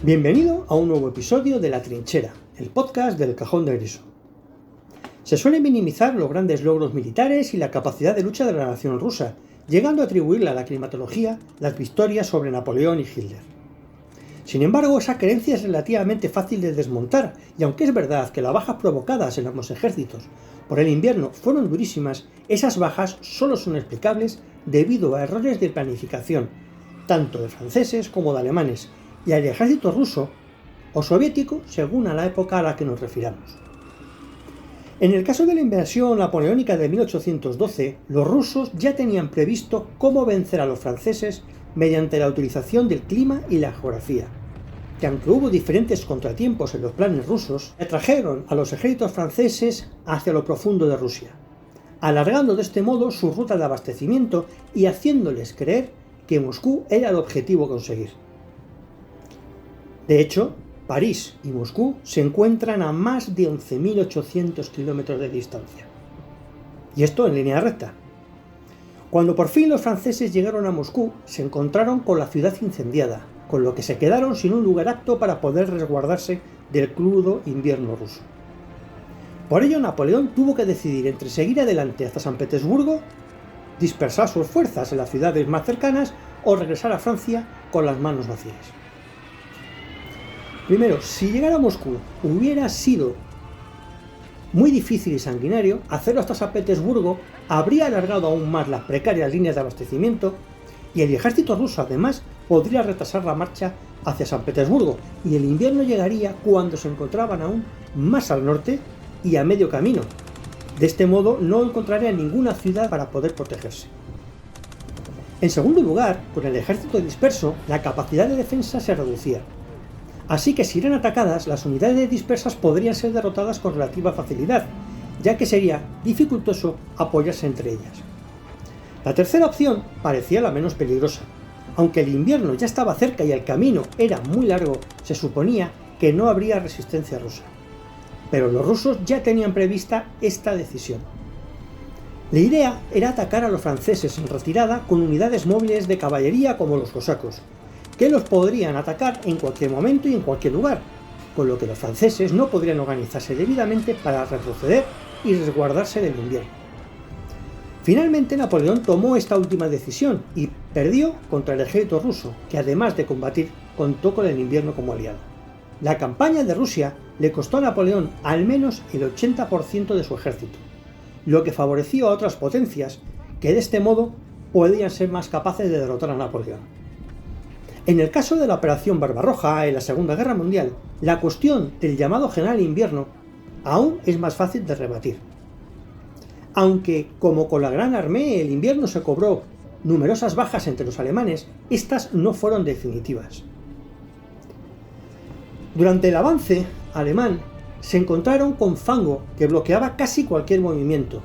Bienvenido a un nuevo episodio de La Trinchera, el podcast del Cajón de Griso. Se suelen minimizar los grandes logros militares y la capacidad de lucha de la nación rusa, llegando a atribuirle a la climatología las victorias sobre Napoleón y Hitler. Sin embargo, esa creencia es relativamente fácil de desmontar, y aunque es verdad que las bajas provocadas en ambos ejércitos por el invierno fueron durísimas, esas bajas solo son explicables debido a errores de planificación, tanto de franceses como de alemanes, y al ejército ruso o soviético según a la época a la que nos refiramos. En el caso de la invasión napoleónica de 1812, los rusos ya tenían previsto cómo vencer a los franceses mediante la utilización del clima y la geografía, que aunque hubo diferentes contratiempos en los planes rusos, atrajeron a los ejércitos franceses hacia lo profundo de Rusia, alargando de este modo su ruta de abastecimiento y haciéndoles creer que Moscú era el objetivo a conseguir. De hecho, París y Moscú se encuentran a más de 11.800 kilómetros de distancia. Y esto en línea recta. Cuando por fin los franceses llegaron a Moscú, se encontraron con la ciudad incendiada, con lo que se quedaron sin un lugar apto para poder resguardarse del crudo invierno ruso. Por ello, Napoleón tuvo que decidir entre seguir adelante hasta San Petersburgo, dispersar sus fuerzas en las ciudades más cercanas o regresar a Francia con las manos vacías. Primero, si llegar a Moscú hubiera sido muy difícil y sanguinario, hacerlo hasta San Petersburgo habría alargado aún más las precarias líneas de abastecimiento y el ejército ruso además podría retrasar la marcha hacia San Petersburgo y el invierno llegaría cuando se encontraban aún más al norte y a medio camino. De este modo no encontrarían ninguna ciudad para poder protegerse. En segundo lugar, con el ejército disperso, la capacidad de defensa se reducía. Así que si eran atacadas, las unidades dispersas podrían ser derrotadas con relativa facilidad, ya que sería dificultoso apoyarse entre ellas. La tercera opción parecía la menos peligrosa. Aunque el invierno ya estaba cerca y el camino era muy largo, se suponía que no habría resistencia rusa. Pero los rusos ya tenían prevista esta decisión. La idea era atacar a los franceses en retirada con unidades móviles de caballería como los cosacos, que los podrían atacar en cualquier momento y en cualquier lugar, con lo que los franceses no podrían organizarse debidamente para retroceder y resguardarse del invierno. Finalmente Napoleón tomó esta última decisión y perdió contra el ejército ruso, que además de combatir, contó con el invierno como aliado. La campaña de Rusia le costó a Napoleón al menos el 80% de su ejército, lo que favoreció a otras potencias que de este modo podían ser más capaces de derrotar a Napoleón. En el caso de la Operación Barbarroja en la Segunda Guerra Mundial, la cuestión del llamado General Invierno aún es más fácil de rebatir. Aunque, como con la Gran Armée, el invierno se cobró numerosas bajas entre los alemanes, estas no fueron definitivas. Durante el avance alemán se encontraron con fango que bloqueaba casi cualquier movimiento.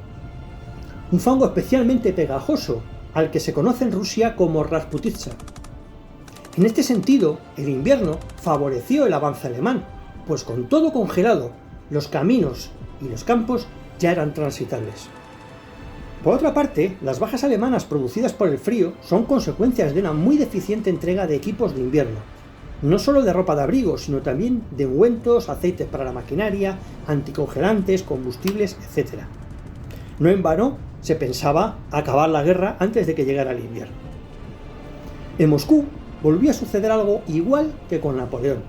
Un fango especialmente pegajoso, al que se conoce en Rusia como Rasputitsa. En este sentido, el invierno favoreció el avance alemán, pues con todo congelado, los caminos y los campos ya eran transitables. Por otra parte, las bajas alemanas producidas por el frío son consecuencias de una muy deficiente entrega de equipos de invierno, no solo de ropa de abrigo, sino también de ungüentos, aceites para la maquinaria, anticongelantes, combustibles, etc. No en vano se pensaba acabar la guerra antes de que llegara el invierno. En Moscú volvió a suceder algo igual que con Napoleón.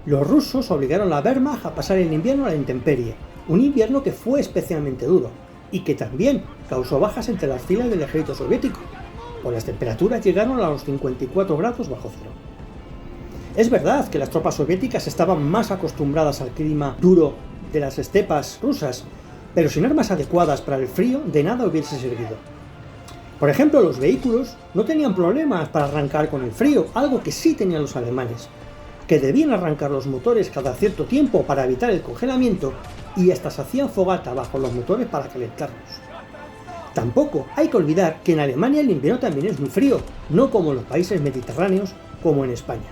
Los rusos obligaron a la Wehrmacht a pasar el invierno a la intemperie, un invierno que fue especialmente duro y que también causó bajas entre las filas del ejército soviético, pues las temperaturas llegaron a los 54 grados bajo cero. Es verdad que las tropas soviéticas estaban más acostumbradas al clima duro de las estepas rusas, pero sin armas adecuadas para el frío de nada hubiese servido. Por ejemplo, los vehículos no tenían problemas para arrancar con el frío, algo que sí tenían los alemanes, que debían arrancar los motores cada cierto tiempo para evitar el congelamiento y hasta se hacían fogata bajo los motores para calentarlos. Tampoco hay que olvidar que en Alemania el invierno también es muy frío, no como en los países mediterráneos como en España.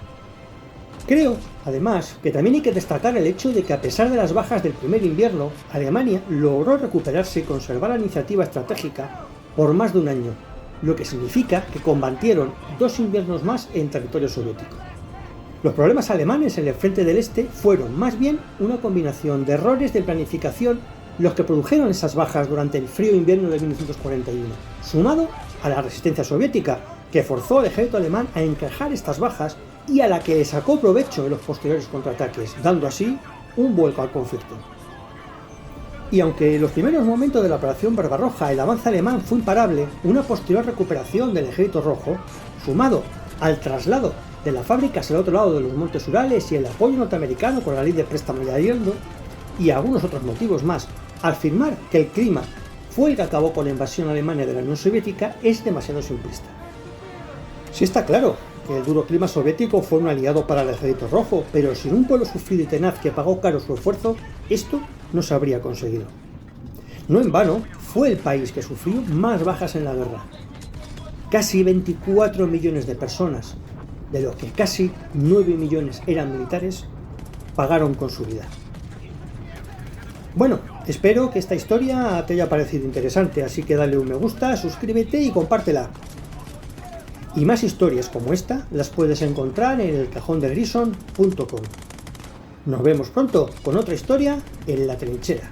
Creo, además, que también hay que destacar el hecho de que a pesar de las bajas del primer invierno, Alemania logró recuperarse y conservar la iniciativa estratégica por más de un año, lo que significa que combatieron 2 inviernos más en territorio soviético. Los problemas alemanes en el frente del este fueron más bien una combinación de errores de planificación los que produjeron esas bajas durante el frío invierno de 1941, sumado a la resistencia soviética, que forzó al ejército alemán a encajar estas bajas y a la que le sacó provecho en los posteriores contraataques, dando así un vuelco al conflicto. Y aunque en los primeros momentos de la Operación Barbarroja el avance alemán fue imparable, una posterior recuperación del ejército rojo, sumado al traslado de las fábricas al otro lado de los montes Urales y el apoyo norteamericano con la ley de préstamo y arriendo, y algunos otros motivos más, al afirmar que el clima fue el que acabó con la invasión alemana de la Unión Soviética, es demasiado simplista. Sí está claro que el duro clima soviético fue un aliado para el ejército rojo, pero sin un pueblo sufrido y tenaz que pagó caro su esfuerzo, esto no se habría conseguido. No en vano, fue el país que sufrió más bajas en la guerra. Casi 24 millones de personas, de los que casi 9 millones eran militares, pagaron con su vida. Bueno, espero que esta historia te haya parecido interesante, así que dale un me gusta, suscríbete y compártela. Y más historias como esta las puedes encontrar en elcajondegrison.com. Nos vemos pronto con otra historia en La Trinchera.